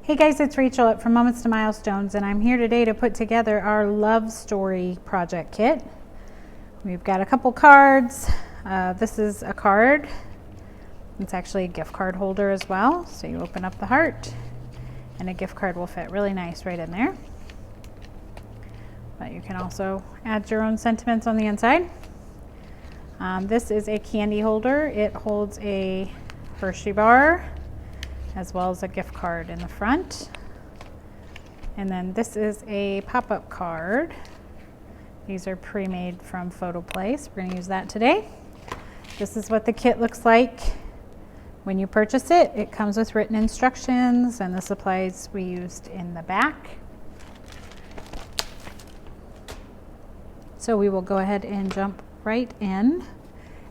Hey guys, it's Rachel from Moments to Milestones, and I'm here today to put together our love story project kit. We've got a couple cards. This is a card. It's actually a gift card holder as well. So you open up the heart and a gift card will fit really nice right in there. But you can also add your own sentiments on the inside. This is a candy holder. It holds a Hershey bar as well as a gift card in the front. And then this is a pop-up card. These are pre-made from PhotoPlay, so we're going to use that today. This is what the kit looks like when you purchase it. It comes with written instructions and the supplies we used in the back. So we will go ahead and jump right in.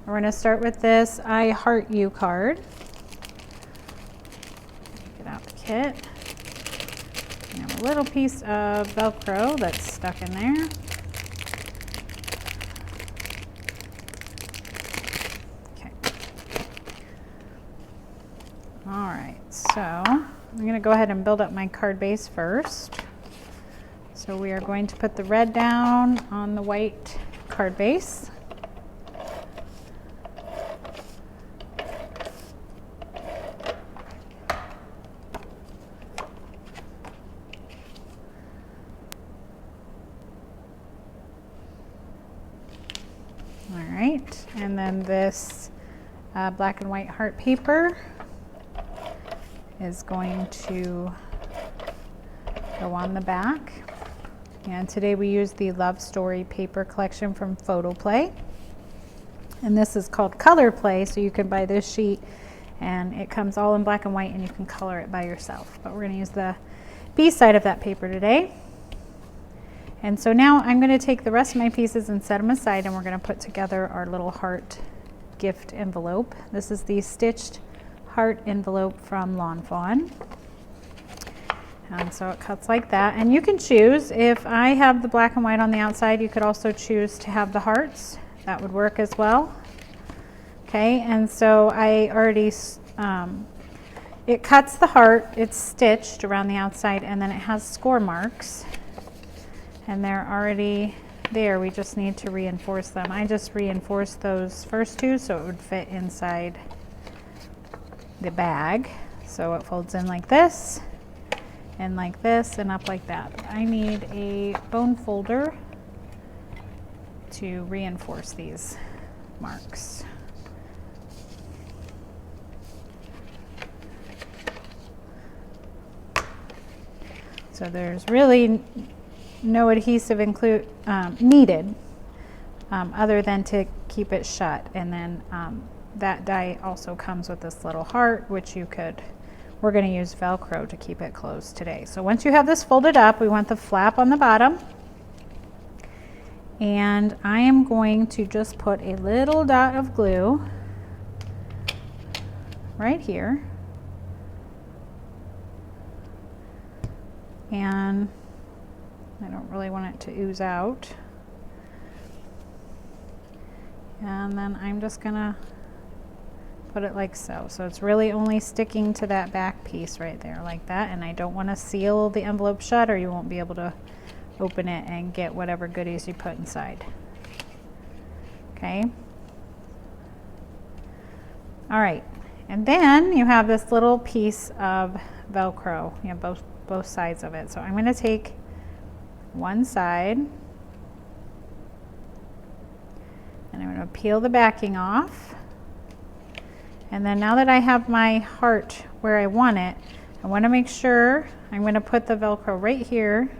We're going to start with this I Heart You card. Get out the kit. We have a little piece of Velcro that's stuck in there. Okay. All right, so I'm going to go ahead and build up my card base first. So we are going to put the red down on the white card base. All right, and then this black and white heart paper is going to go on the back. And today we use the Love Story paper collection from PhotoPlay. And this is called Color Play, so you can buy this sheet and it comes all in black and white and you can color it by yourself. But we're going to use the B side of that paper today. And so now I'm going to take the rest of my pieces and set them aside, and we're going to put together our little heart gift envelope. This is the stitched heart envelope from Lawn Fawn. And so it cuts like that, and you can choose. If I have the black and white on the outside, you could also choose to have the hearts. That would work as well. Okay, and so I already, it cuts the heart, it's stitched around the outside, and then it has score marks. And they're already there, we just need to reinforce them. I just reinforced those first two so it would fit inside the bag. So it folds in like this, and like this, and up like that. I need a bone folder to reinforce these marks. So there's really no adhesive needed other than to keep it shut. And then that die also comes with this little heart, which we're going to use Velcro to keep it closed today. So once you have this folded up, we want the flap on the bottom. And I am going to just put a little dot of glue right here. And I don't really want it to ooze out. And then I'm just gonna put it like so. So it's really only sticking to that back piece right there like that. And I don't want to seal the envelope shut or you won't be able to open it and get whatever goodies you put inside. Okay. All right. And then you have this little piece of Velcro, you have both sides of it. So I'm going to take one side and I'm going to peel the backing off. And then now that I have my heart where I want it, I want to make sure I'm going to put the Velcro right here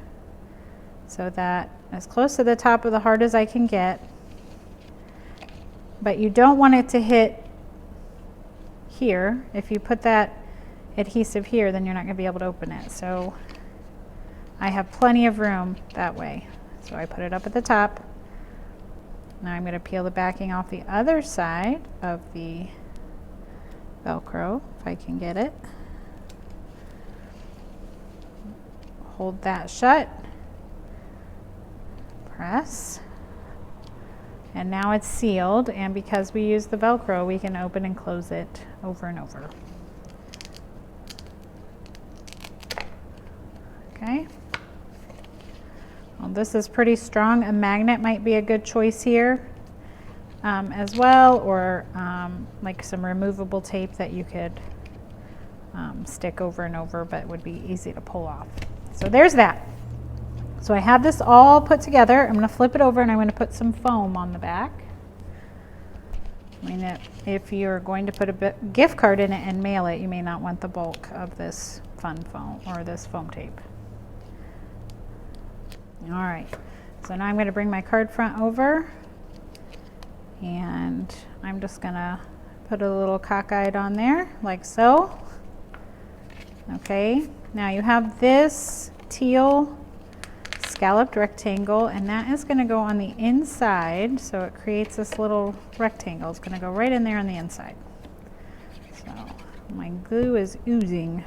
so that as close to the top of the heart as I can get. But you don't want it to hit here. If you put that adhesive here, then you're not going to be able to open it. So I have plenty of room that way. So I put it up at the top. Now I'm going to peel the backing off the other side of the Velcro, if I can get it. Hold that shut. Press. And now it's sealed, and because we use the Velcro, we can open and close it over and over. Okay. Well, this is pretty strong. A magnet might be a good choice here as well, or like some removable tape that you could stick over and over, but would be easy to pull off. So there's that. So I have this all put together. I'm going to flip it over and I'm going to put some foam on the back. I mean, if you're going to put a gift card in it and mail it, you may not want the bulk of this fun foam or this foam tape. All right, so now I'm going to bring my card front over and I'm just going to put a little cockeyed on there like so. Okay, now you have this teal scalloped rectangle, and that is going to go on the inside, so it creates this little rectangle. It's going to go right in there on the inside. So my glue is oozing.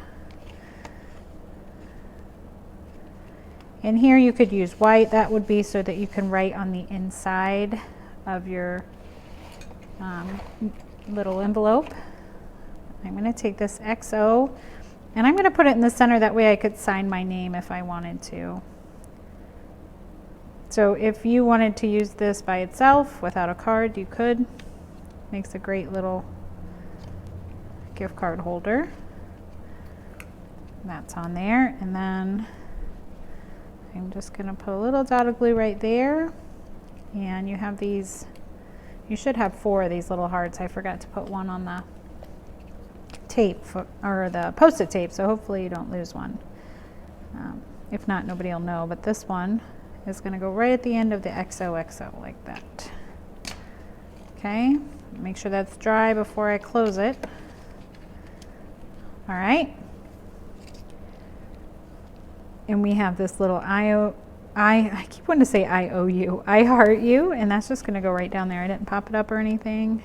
And here you could use white. That would be so that you can write on the inside of your little envelope. I'm going to take this XO and I'm going to put it in the center. That way I could sign my name if I wanted to. So if you wanted to use this by itself without a card, you could. Makes a great little gift card holder. That's on there. And then I'm just going to put a little dot of glue right there. And you have these, you should have 4 of these little hearts. I forgot to put one on the tape or the Post-it tape, so hopefully you don't lose one. If not, nobody will know, but this one is going to go right at the end of the XOXO like that. Okay, make sure that's dry before I close it. All right. And we have this little I keep wanting to say IOU, I heart you, and that's just going to go right down there. I didn't pop it up or anything.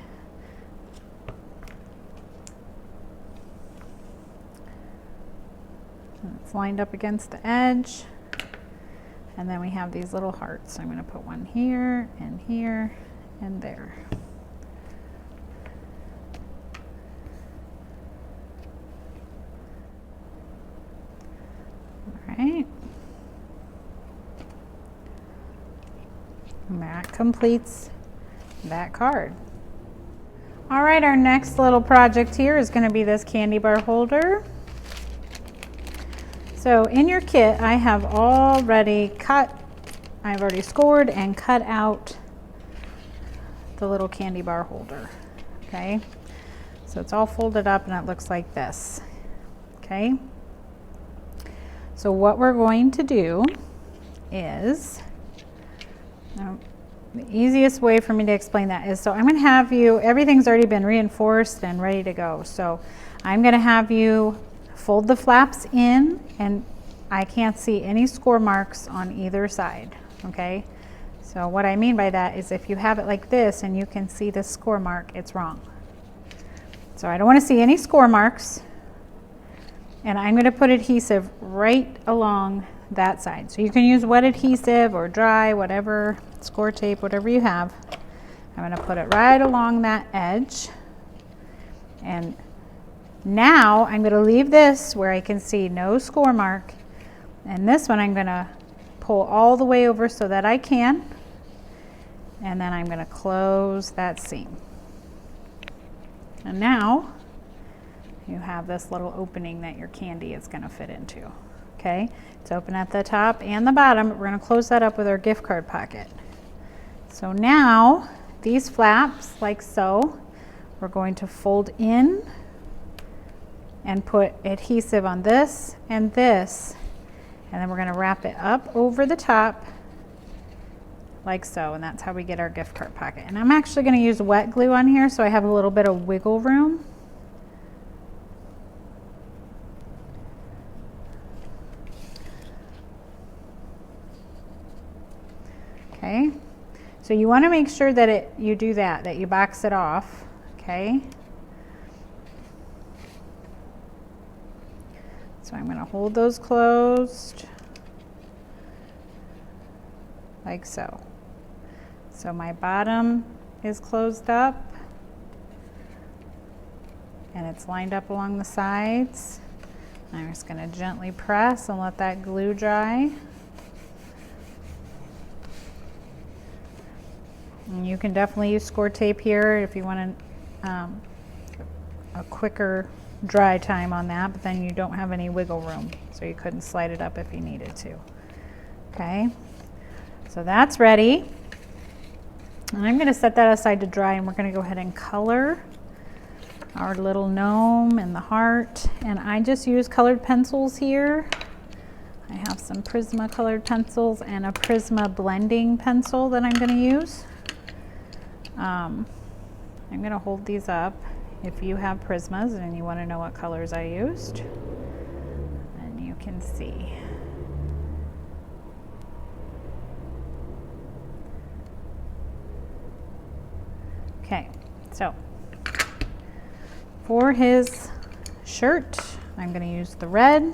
And it's lined up against the edge. And then we have these little hearts. I'm going to put one here and there. All right. And that completes that card. All right, our next little project here is going to be this candy bar holder. So in your kit, I have already scored and cut out the little candy bar holder, okay? So it's all folded up and it looks like this, okay? So what we're going to do is, the easiest way for me to explain that is, so I'm going to have you, everything's already been reinforced and ready to go. So I'm going to have you fold the flaps in, and I can't see any score marks on either side, okay? So what I mean by that is if you have it like this and you can see the score mark, it's wrong. So I don't want to see any score marks, and I'm going to put adhesive right along that side. So you can use wet adhesive or dry, whatever, score tape, whatever you have. I'm going to put it right along that edge, and now I'm going to leave this where I can see no score mark, and this one I'm going to pull all the way over so that I can, and then I'm going to close that seam. And now you have this little opening that your candy is going to fit into. Okay, it's open at the top and the bottom, but we're going to close that up with our gift card pocket. So now these flaps, like so, we're going to fold in and put adhesive on this, and then we're going to wrap it up over the top like so, and that's how we get our gift card pocket. And I'm actually going to use wet glue on here so I have a little bit of wiggle room. Okay, so you want to make sure that you do that you box it off, okay? So I'm going to hold those closed like so. So my bottom is closed up and it's lined up along the sides. I'm just going to gently press and let that glue dry. And you can definitely use score tape here if you want a quicker dry time on that, but then you don't have any wiggle room, so you couldn't slide it up if you needed to. Okay, so that's ready. And I'm going to set that aside to dry, and we're going to go ahead and color our little gnome and the heart. And I just use colored pencils here. I have some Prisma colored pencils and a Prisma blending pencil that I'm going to use. I'm going to hold these up. If you have Prismas and you want to know what colors I used, and you can see. Okay, so for his shirt, I'm going to use the red.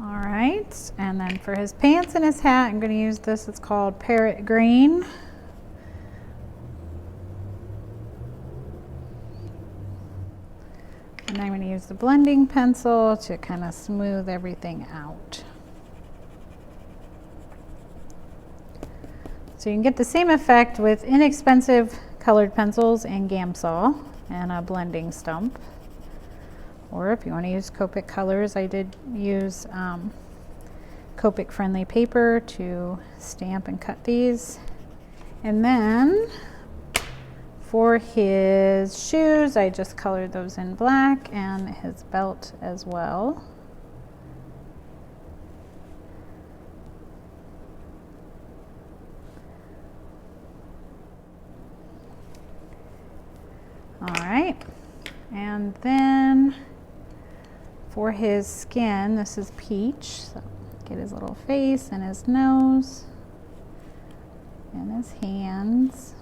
All right, and then for his pants and his hat, I'm going to use this. It's called Parrot Green. And I'm going to use the blending pencil to kind of smooth everything out. So you can get the same effect with inexpensive colored pencils and Gamsol and a blending stump. Or if you want to use Copic colors, I did use Copic friendly paper to stamp and cut these. And then for his shoes, I just colored those in black, and his belt as well. All right, and then for his skin, this is peach. So get his little face and his nose and his hands.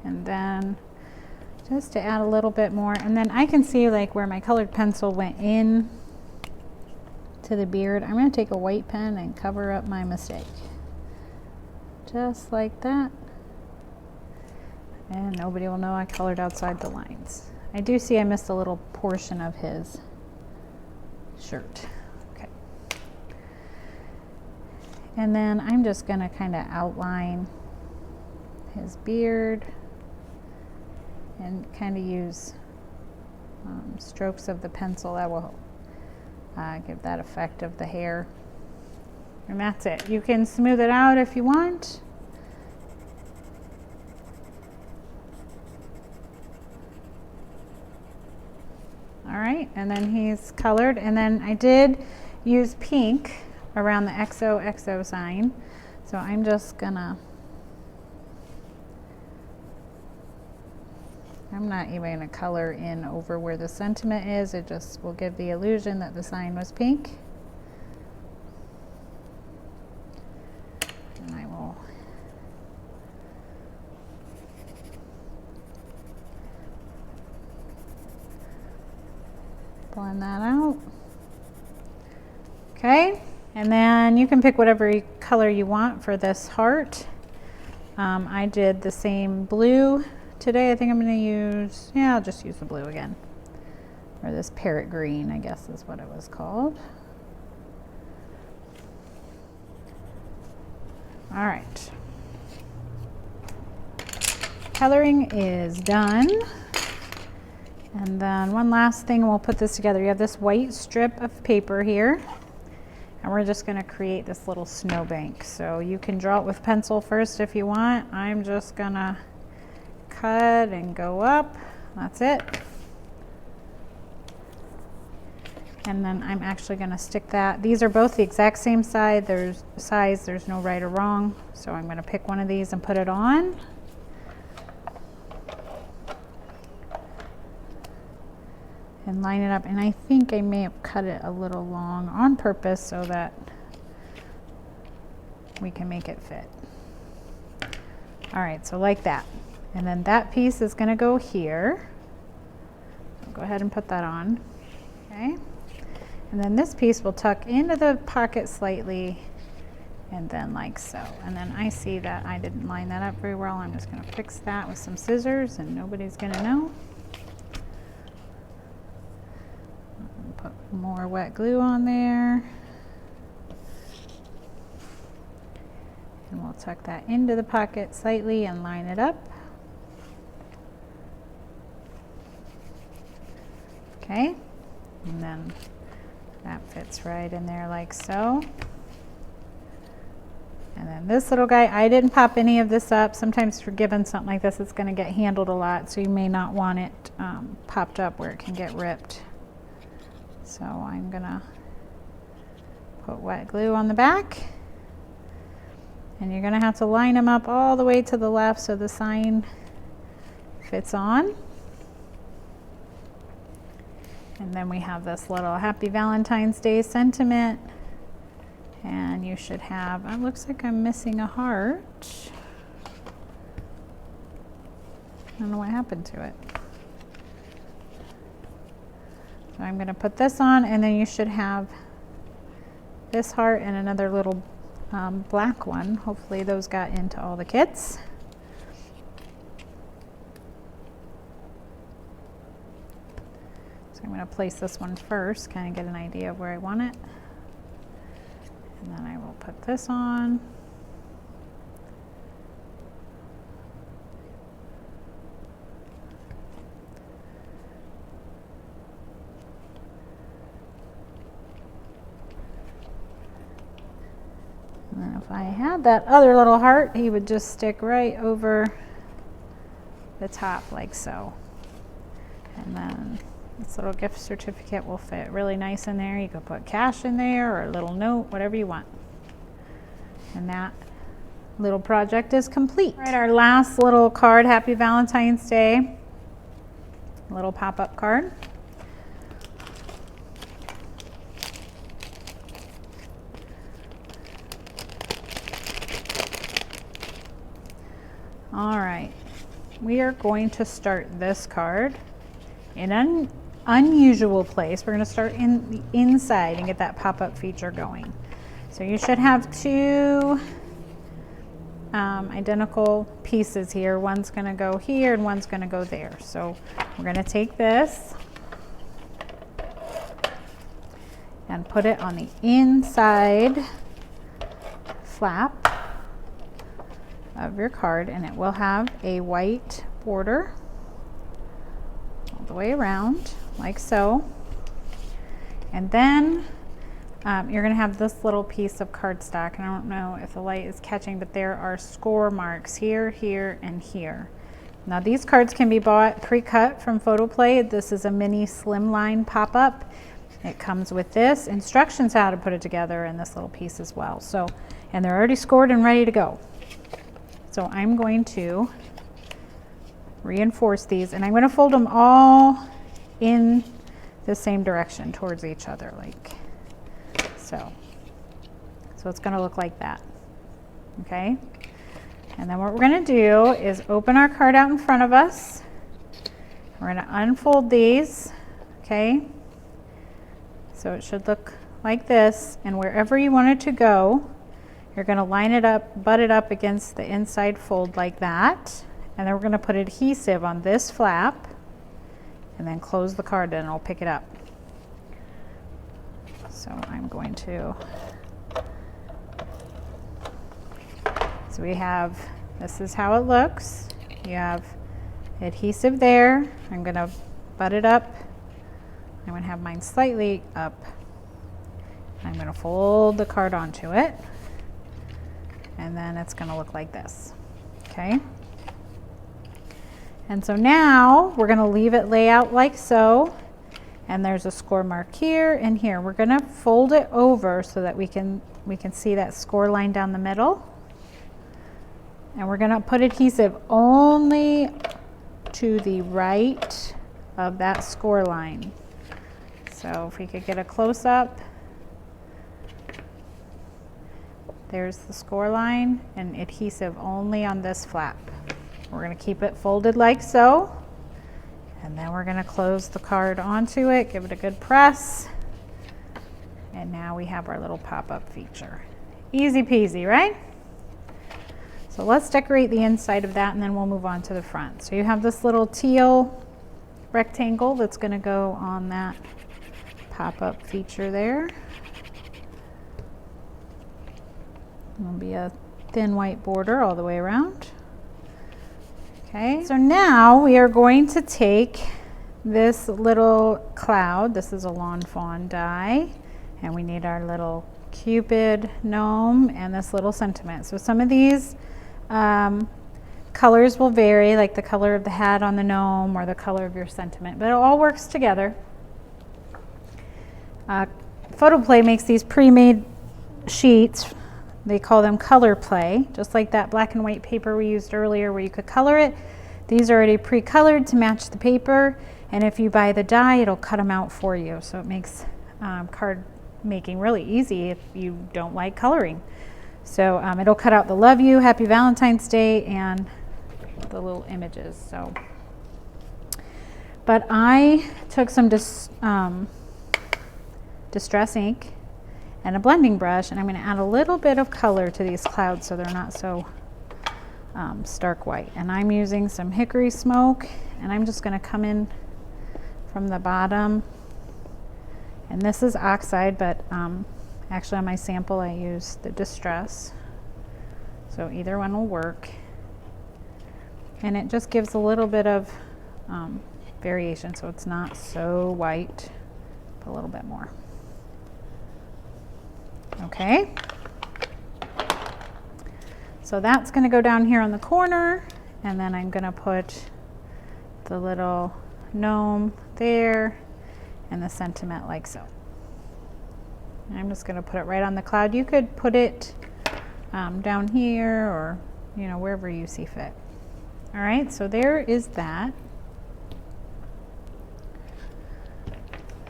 And then just to add a little bit more, and then I can see like where my colored pencil went in to the beard. I'm going to take a white pen and cover up my mistake. Just like that. And nobody will know I colored outside the lines. I do see I missed a little portion of his shirt. Okay. And then I'm just going to kind of outline his beard and kind of use strokes of the pencil that will give that effect of the hair. And that's it. You can smooth it out if you want. All right, and then he's colored, and then I did use pink around the XOXO sign. So I'm just gonna, I'm not even gonna color in over where the sentiment is. It just will give the illusion that the sign was pink. And I will blend that out. Okay, and then you can pick whatever color you want for this heart. I did the same blue today. I think I'm going to use, yeah, I'll just use the blue again. Or this parrot green, I guess is what it was called. All right. Coloring is done. And then one last thing, and we'll put this together. You have this white strip of paper here, and we're just going to create this little snowbank. So you can draw it with pencil first if you want. I'm just going to cut and go up. That's it. And then I'm actually going to stick that. These are both the exact same size. There's no right or wrong. So I'm going to pick one of these and put it on. And line it up, and I think I may have cut it a little long on purpose so that we can make it fit. All right, so like that. And then that piece is going to go here. So go ahead and put that on. Okay. And then this piece will tuck into the pocket slightly and then like so. And then I see that I didn't line that up very well. I'm just going to fix that with some scissors and nobody's going to know. Put more wet glue on there. And we'll tuck that into the pocket slightly and line it up. Okay, and then that fits right in there like so. And then this little guy, I didn't pop any of this up. Sometimes if you're given something like this, it's going to get handled a lot, so you may not want it popped up where it can get ripped. So I'm going to put wet glue on the back. And you're going to have to line them up all the way to the left so the sign fits on. And then we have this little Happy Valentine's Day sentiment. And you should have, it looks like I'm missing a heart. I don't know what happened to it. So I'm going to put this on, and then you should have this heart and another little black one. Hopefully those got into all the kits. So I'm going to place this one first, kind of get an idea of where I want it. And then I will put this on. And then if I had that other little heart, he would just stick right over the top like so. And then this little gift certificate will fit really nice in there. You could put cash in there or a little note, whatever you want. And that little project is complete. All right, our last little card, Happy Valentine's Day. A little pop-up card. All right, we are going to start this card in an unusual place. We're going to start in the inside and get that pop-up feature going. So you should have two identical pieces here. One's going to go here and one's going to go there. So we're going to take this and put it on the inside flap of your card, and it will have a white border all the way around like so. And then you're going to have this little piece of cardstock, and I don't know if the light is catching, but there are score marks here, here, and here. Now these cards can be bought pre-cut from PhotoPlay. This is a mini slimline pop-up. It comes with this, instructions how to put it together, and this little piece as well. So, and they're already scored and ready to go. So I'm going to reinforce these, and I'm going to fold them all in the same direction towards each other, like so. So it's going to look like that, okay? And then what we're going to do is open our card out in front of us. We're going to unfold these, okay? So it should look like this, and wherever you want it to go, you're going to line it up, butt it up against the inside fold like that. And then we're going to put adhesive on this flap and then close the card and it'll pick it up. So I'm going to, so we have, this is how it looks. You have adhesive there. I'm going to butt it up. I'm going to have mine slightly up. I'm going to fold the card onto it. And then it's going to look like this, okay? And so now we're going to leave it lay out like so, and there's a score mark here and here. We're going to fold it over so that we can see that score line down the middle. And we're going to put adhesive only to the right of that score line. So if we could get a close-up. There's the score line, and adhesive only on this flap. We're going to keep it folded like so, and then we're going to close the card onto it, give it a good press, and now we have our little pop-up feature Easy peasy, right? So let's decorate the inside of that and then we'll move on to the front. So you have this little teal rectangle that's going to go on that pop-up feature there. There'll be a thin white border all the way around. Okay, so now we are going to take this little cloud. This is a lawn fawn die, and we need our little Cupid gnome and this little sentiment. So some of these colors will vary, like the color of the hat on the gnome or the color of your sentiment, but it all works together. PhotoPlay makes these pre-made sheets. They call them PhotoPlay, just like that black and white paper we used earlier where you could color it. These are already pre-colored to match the paper, and if you buy the die, it'll cut them out for you. So it makes card making really easy if you don't like coloring. So it'll cut out the love you, happy Valentine's Day, and the little images. So, but I took some distress ink and a blending brush, and I'm going to add a little bit of color to these clouds so they're not so stark white. And I'm using some hickory smoke, and I'm just going to come in from the bottom. And this is oxide, but actually on my sample I used the distress. So either one will work. And it just gives a little bit of variation, so it's not so white, but a little bit more. Okay. So that's going to go down here on the corner, and then I'm going to put the little gnome there and the sentiment like so. And I'm just going to put it right on the cloud. You could put it down here or, you know, wherever you see fit. All right, so there is that.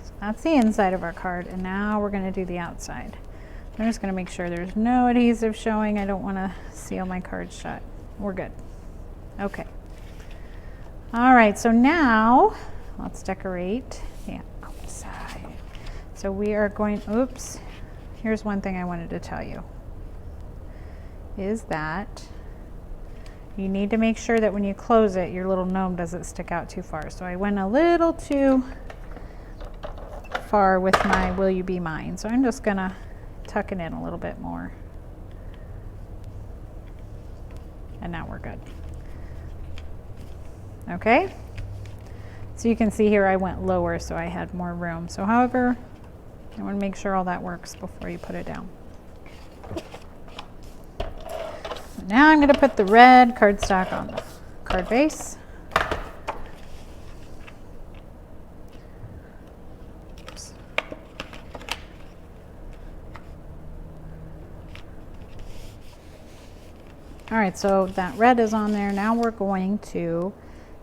So that's the inside of our card, and now we're going to do the outside. I'm just going to make sure there's no adhesive showing. I don't want to seal my card shut. We're good. Okay. All right, so now let's decorate the outside. So we are going, oops, here's one thing I wanted to tell you, is that you need to make sure that when you close it, your little gnome doesn't stick out too far. So I went a little too far with my Will You Be Mine. So I'm just going to tuck it in a little bit more. And now we're good. Okay? So you can see here I went lower so I had more room. So however, I want to make sure all that works before you put it down. So now I'm going to put the red cardstock on the card base. Oops. All right, so that red is on there. Now we're going to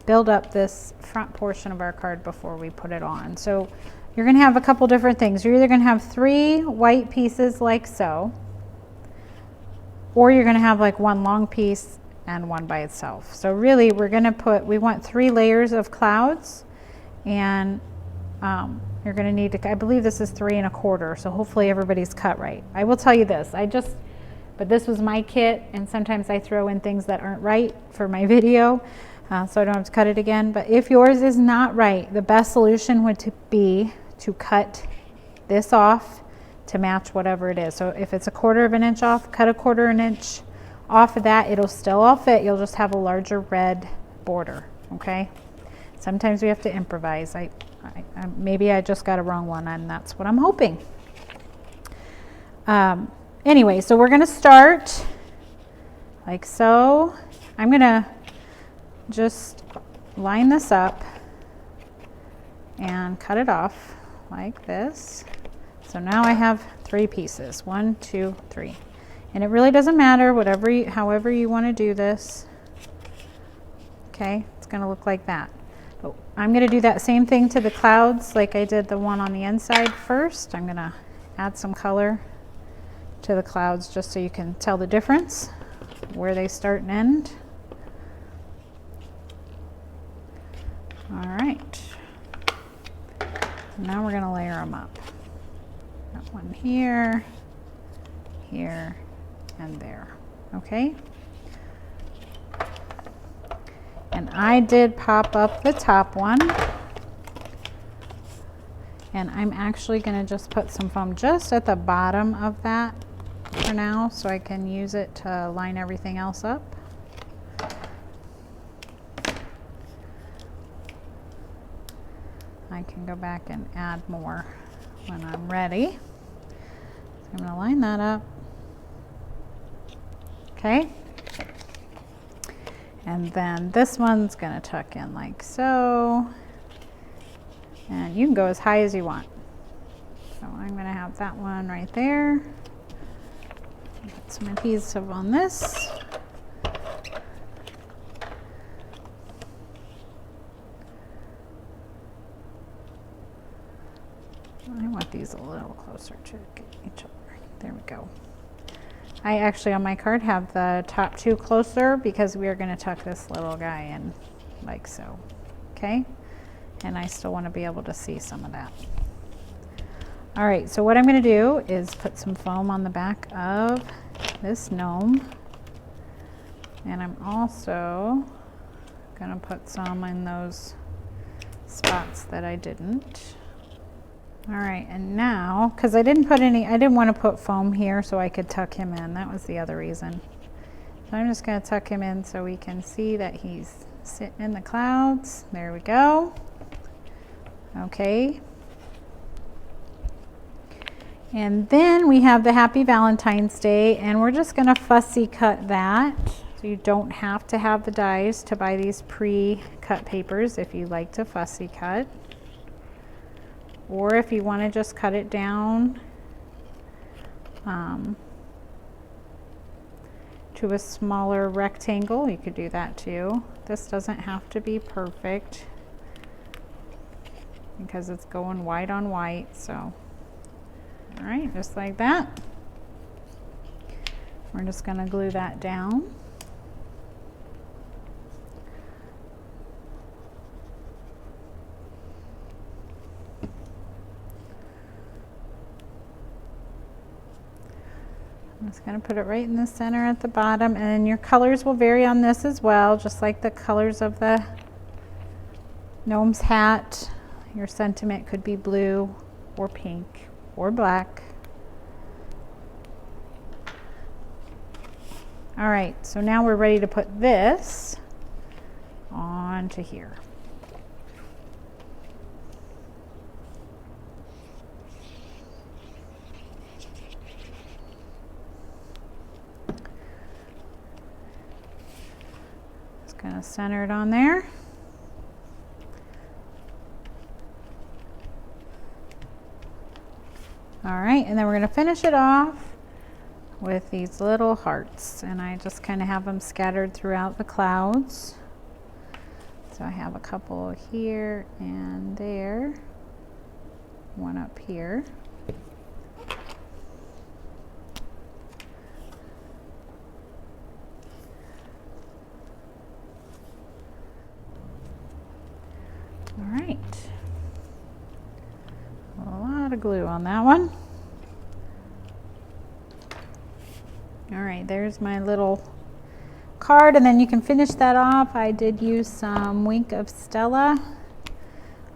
build up this front portion of our card before we put it on. So you're going to have a couple different things. You're either going to have 3 white pieces like so, or you're going to have like one long piece and one by itself. So really we're going to we want 3 layers of clouds, and you're going to need to, I believe this is 3 1/4, so hopefully everybody's cut right. I will tell you this, but this was my kit, and sometimes I throw in things that aren't right for my video. So I don't have to cut it again. But if yours is not right, the best solution would be to cut this off to match whatever it is. So if it's 1/4 inch off, cut 1/4 inch off of that. It'll still all fit. You'll just have a larger red border, okay? Sometimes we have to improvise. Maybe I just got a wrong one, and that's what I'm hoping. Anyway, so we're going to start like so. I'm going to just line this up and cut it off like this. So now I have 3 pieces, 1, 2, 3. And it really doesn't matter, however you want to do this. Okay, it's going to look like that. But I'm going to do that same thing to the clouds like I did the one on the inside first. I'm going to add some color to the clouds just so you can tell the difference, where they start and end. All right, now we're going to layer them up. Got one here, here, and there. Okay. And I did pop up the top one. And I'm actually going to just put some foam just at the bottom of that for now, so I can use it to line everything else up. I can go back and add more when I'm ready. So I'm going to line that up. Okay. And then this one's going to tuck in like so. And you can go as high as you want. So I'm going to have that one right there. Put some adhesive on this. I want these a little closer to each other. There we go. I actually on my card have the top two closer because we are going to tuck this little guy in like so. Okay? And I still want to be able to see some of that. All right, so what I'm going to do is put some foam on the back of this gnome. And I'm also going to put some in those spots that I didn't. All right, and now, because I didn't want to put foam here so I could tuck him in. That was the other reason. So I'm just going to tuck him in so we can see that he's sitting in the clouds. There we go. Okay. And then we have the Happy Valentine's Day, and we're just going to fussy cut that. So you don't have to have the dies to buy these pre-cut papers if you like to fussy cut. Or if you want to just cut it down to a smaller rectangle, you could do that too. This doesn't have to be perfect because it's going white on white. So, all right, just like that. We're just going to glue that down. I'm just going to put it right in the center at the bottom, and your colors will vary on this as well, just like the colors of the gnome's hat. Your sentiment could be blue or pink or black. All right, so now we're ready to put this onto here. Going to center it on there. All right, and then we're going to finish it off with these little hearts, and I just kind of have them scattered throughout the clouds. So I have a couple here and there, one up here. All right, a lot of glue on that one. All right, there's my little card, and then you can finish that off. I did use some Wink of Stella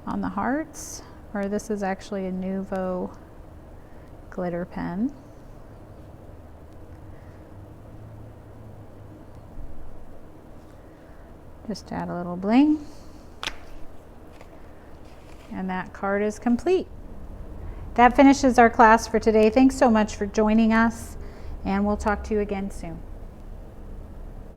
on the hearts, or this is actually a Nuvo glitter pen. Just add a little bling. And that card is complete. That finishes our class for today. Thanks so much for joining us, and we'll talk to you again soon.